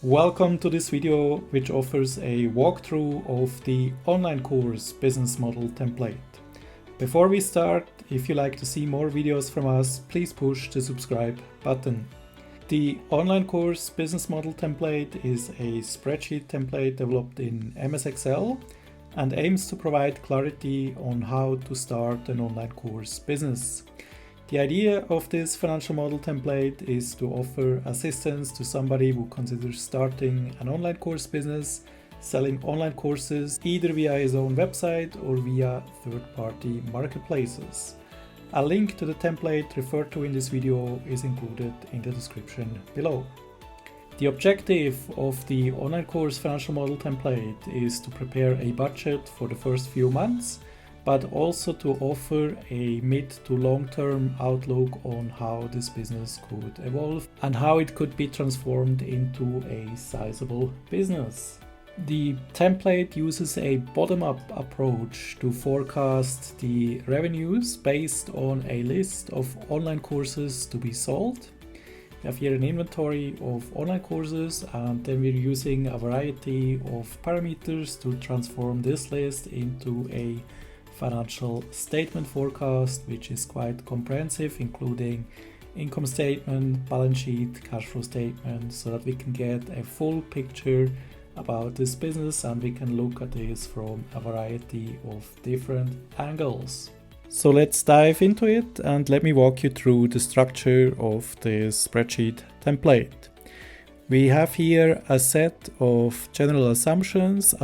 Welcome to this video, which offers a walkthrough of the online course business model template. Before we start, if you like to see more videos from us, please push the subscribe button. The online course business model template is a spreadsheet template developed in MS Excel and aims to provide clarity on how to start an online course business. The idea of this financial model template is to offer assistance to somebody who considers starting an online course business, selling online courses either via his own website or via third-party marketplaces. A link to the template referred to in this video is included in the description below. The objective of the online course financial model template is to prepare a budget for the first few months, but also to offer a mid to long-term outlook on how this business could evolve and how it could be transformed into a sizable business. The template uses a bottom-up approach to forecast the revenues based on a list of online courses to be sold. We have here an inventory of online courses, and then we're using a variety of parameters to transform this list into a financial statement forecast, which is quite comprehensive, including income statement, balance sheet, cash flow statement, so that we can get a full picture about this business and we can look at this from a variety of different angles. So let's dive into it and let me walk you through the structure of this spreadsheet template. We have here a set of general assumptions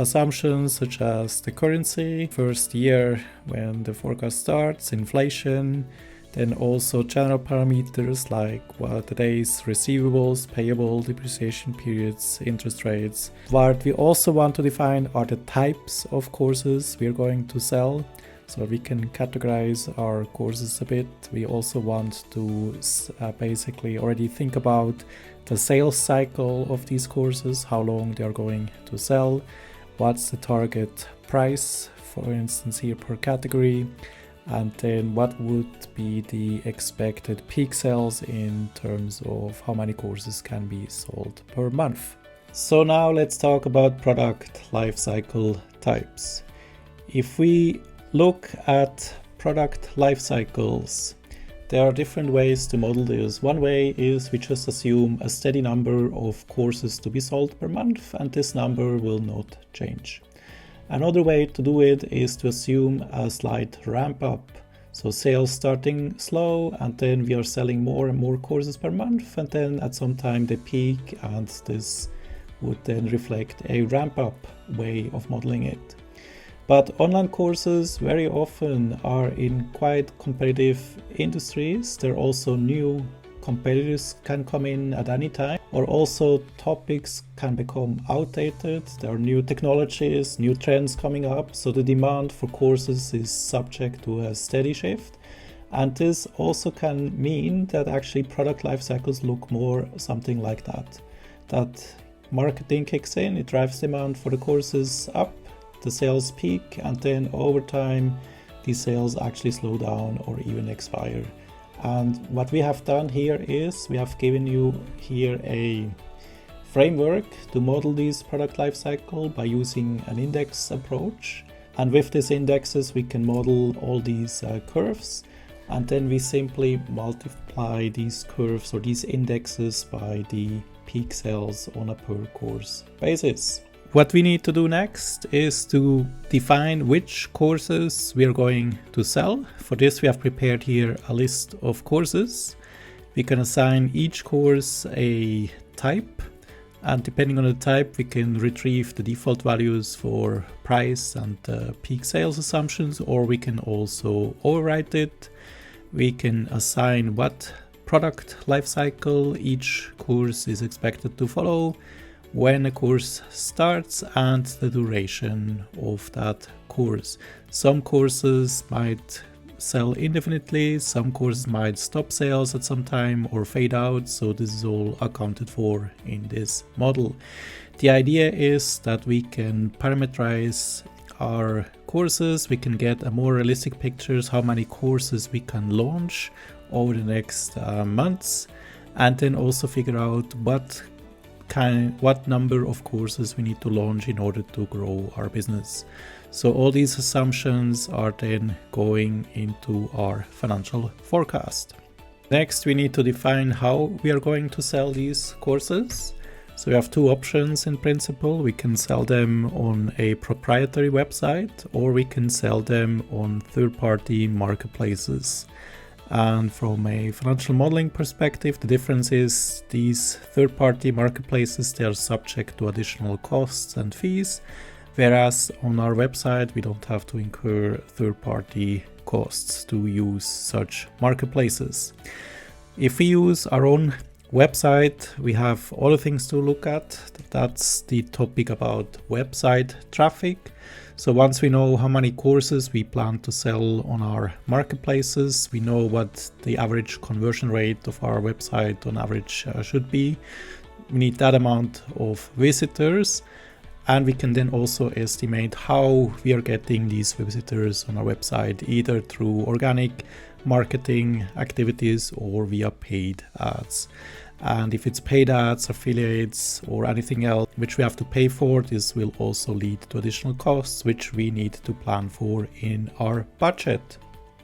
such as the currency, first year when the forecast starts, inflation, then also general parameters like what the days receivables, payable, depreciation periods, interest rates. What we also want to define are the types of courses we're going to sell, so we can categorize our courses a bit. We also want to basically already think about the sales cycle of these courses, how long they are going to sell, what's the target price, for instance here per category, and then what would be the expected peak sales in terms of how many courses can be sold per month. So now let's talk about product lifecycle types. If we look at product life cycles, there are different ways to model this. One way is we just assume a steady number of courses to be sold per month, and this number will not change. Another way to do it is to assume a slight ramp up. So sales starting slow, and then we are selling more and more courses per month, and then at some time they peak, and this would then reflect a ramp up way of modeling it. But online courses very often are in quite competitive industries. There are also new competitors can come in at any time, or also topics can become outdated. There are new technologies, new trends coming up, so the demand for courses is subject to a steady shift. And this also can mean that actually product life cycles look more something like that. That marketing kicks in, it drives demand for the courses up, the sales peak, and then over time these sales actually slow down or even expire. And what we have done here is we have given you here a framework to model this product life cycle by using an index approach, and with these indexes we can model all these curves, and then we simply multiply these curves or these indexes by the peak sales on a per course basis. What we need to do next is to define which courses we are going to sell. For this we have prepared here a list of courses. We can assign each course a type, and depending on the type we can retrieve the default values for price and peak sales assumptions, or we can also overwrite it. We can assign what product lifecycle each course is expected to follow, when a course starts, and the duration of that course. Some courses might sell indefinitely, some courses might stop sales at some time or fade out, so this is all accounted for in this model. The idea is that we can parameterize our courses, we can get a more realistic pictures how many courses we can launch over the next months, and then also figure out what what number of courses we need to launch in order to grow our business. So all these assumptions are then going into our financial forecast. Next, we need to define how we are going to sell these courses. So we have two options in principle. We can sell them on a proprietary website, or we can sell them on third-party marketplaces. And from a financial modeling perspective, the difference is these third-party marketplaces, they are subject to additional costs and fees, whereas on our website, we don't have to incur third-party costs to use such marketplaces. If we use our own website, we have other things to look at. That's the topic about website traffic. So once we know how many courses we plan to sell on our marketplaces, we know what the average conversion rate of our website on average should be. We need that amount of visitors, and we can then also estimate how we are getting these visitors on our website, either through organic marketing activities or via paid ads. And if it's paid ads, affiliates, or anything else which we have to pay for, this will also lead to additional costs which we need to plan for in our budget.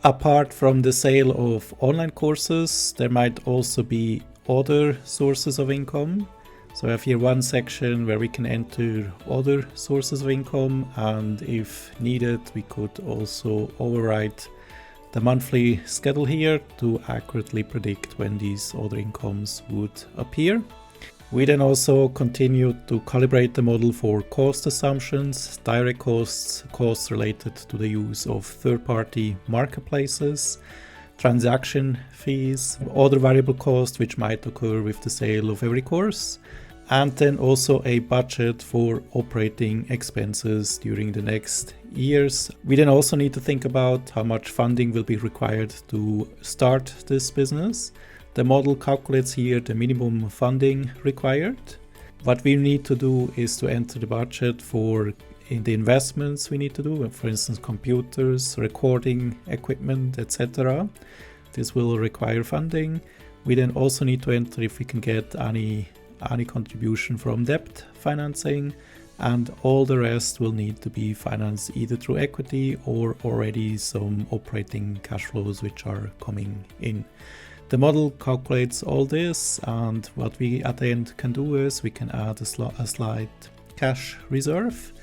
Apart from the sale of online courses, there might also be other sources of income. So I have here one section where we can enter other sources of income, and if needed, we could also overwrite the monthly schedule here to accurately predict when these other incomes would appear. We then also continue to calibrate the model for cost assumptions, direct costs, costs related to the use of third-party marketplaces, transaction fees, other variable costs which might occur with the sale of every course, and then also a budget for operating expenses during the next years. We then also need to think about how much funding will be required to start this business. The model calculates here the minimum funding required. What we need to do is to enter the budget for in the investments we need to do, for instance, computers, recording equipment, etc. This will require funding. We then also need to enter if we can get any contribution from debt financing, and all the rest will need to be financed either through equity or already some operating cash flows which are coming in. The model calculates all this, and what we at the end can do is we can add a slight cash reserve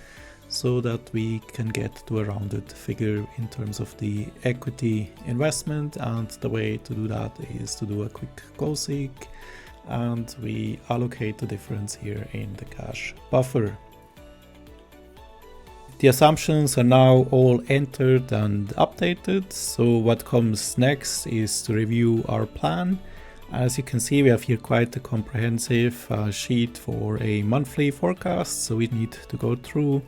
so that we can get to a rounded figure in terms of the equity investment. And the way to do that is to do a quick goal seek, and we allocate the difference here in the cash buffer. The assumptions are now all entered and updated. So what comes next is to review our plan. As you can see, we have here quite a comprehensive sheet for a monthly forecast. So we need to go through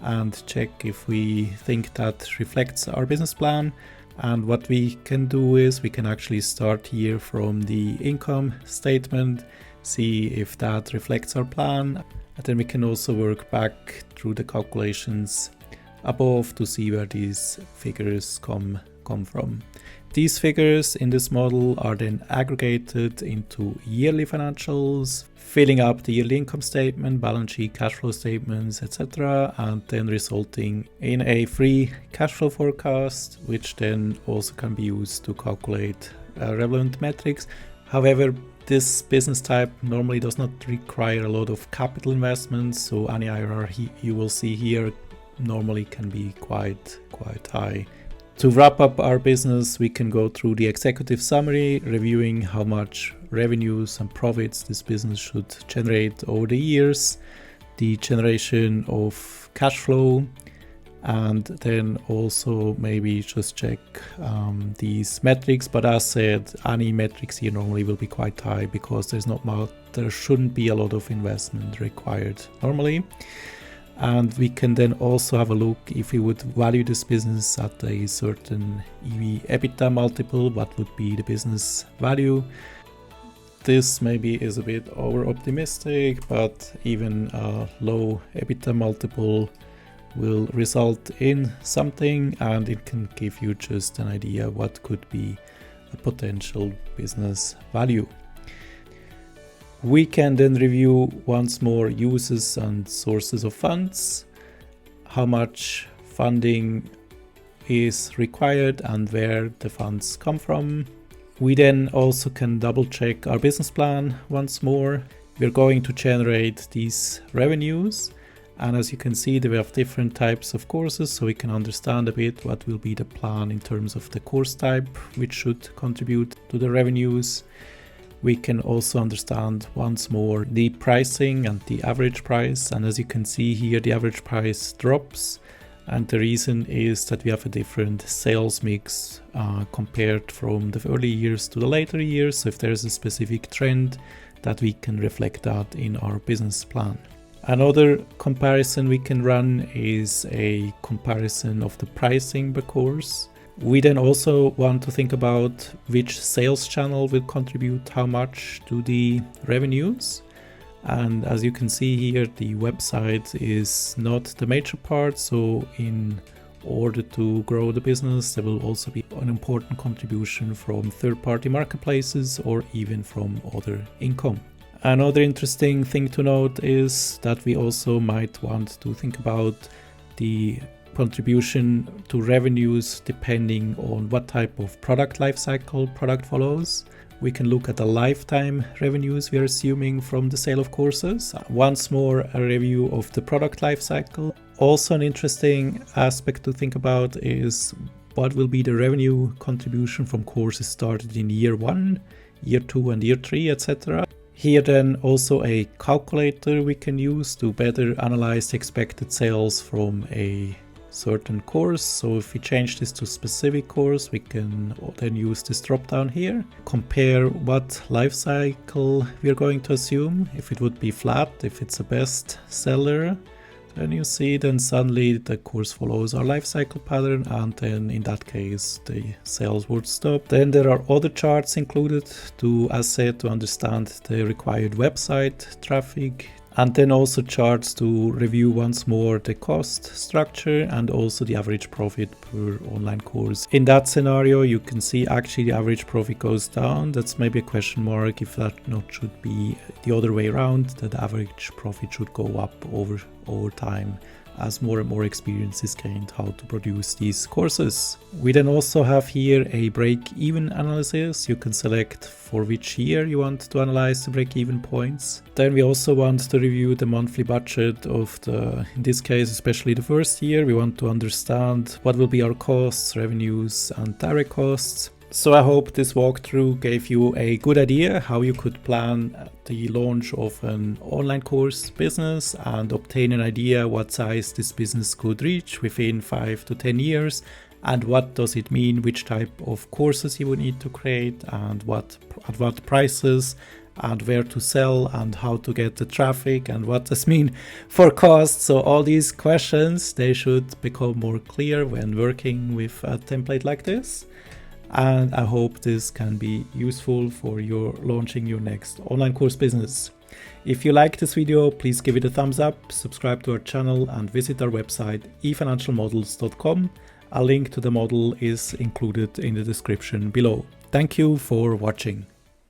and check if we think that reflects our business plan. And what we can do is we can actually start here from the income statement, see if that reflects our plan. And then we can also work back through the calculations above to see where these figures come from. These figures in this model are then aggregated into yearly financials, filling up the yearly income statement, balance sheet, cash flow statements, etc., and then resulting in a free cash flow forecast, which then also can be used to calculate relevant metrics. However, this business type normally does not require a lot of capital investments, so any IRR you will see here normally can be quite high. To wrap up our business, we can go through the executive summary, reviewing how much revenues and profits this business should generate over the years, the generation of cash flow, and then also maybe just check these metrics. But as said, any metrics here normally will be quite high because there shouldn't be a lot of investment required normally. And we can then also have a look if we would value this business at a certain EV/EBITDA multiple, what would be the business value. This maybe is a bit over optimistic, but even a low EBITDA multiple will result in something, and it can give you just an idea what could be a potential business value. We can then review once more uses and sources of funds, how much funding is required and where the funds come from. We then also can double check our business plan once more. We're going to generate these revenues, and as you can see, we have different types of courses, so we can understand a bit what will be the plan in terms of the course type which should contribute to the revenues. We can also understand once more the pricing and the average price, and as you can see here, the average price drops, and the reason is that we have a different sales mix compared from the early years to the later years. So if there's a specific trend, that we can reflect that in our business plan. Another comparison we can run is a comparison of the pricing per course. We then also want to think about which sales channel will contribute how much to the revenues. And as you can see here, the website is not the major part. So in order to grow the business, there will also be an important contribution from third-party marketplaces or even from other income. Another interesting thing to note is that we also might want to think about the contribution to revenues depending on what type of product lifecycle product follows. We can look at the lifetime revenues we are assuming from the sale of courses. Once more, a review of the product lifecycle. Also, an interesting aspect to think about is what will be the revenue contribution from courses started in year 1, year 2 and year 3, etc. Here then also a calculator we can use to better analyze the expected sales from a certain course. So if we change this to specific course, we can then use this drop down here, compare what life cycle we are going to assume. If it would be flat, if it's a best seller, then you see then suddenly the course follows our life cycle pattern, and then in that case the sales would stop. Then there are other charts included to assess to understand the required website traffic, and then also charts to review once more the cost structure and also the average profit per online course. In that scenario, you can see actually the average profit goes down. That's maybe a question mark if that not should be the other way around, that the average profit should go up over time as more and more experience is gained how to produce these courses. We then also have here a break-even analysis. You can select for which year you want to analyze the break-even points. Then we also want to review the monthly budget of in this case, especially the first year. We want to understand what will be our costs, revenues, and direct costs. So I hope this walkthrough gave you a good idea how you could plan the launch of an online course business and obtain an idea what size this business could reach within 5 to 10 years, and what does it mean, which type of courses you would need to create, and at what prices, and where to sell, and how to get the traffic, and what does mean for costs. So all these questions, they should become more clear when working with a template like this. And I hope this can be useful for your launching your next online course business. If you like this video, please give it a thumbs up, subscribe to our channel, and visit our website efinancialmodels.com. A link to the model is included in the description below. Thank you for watching.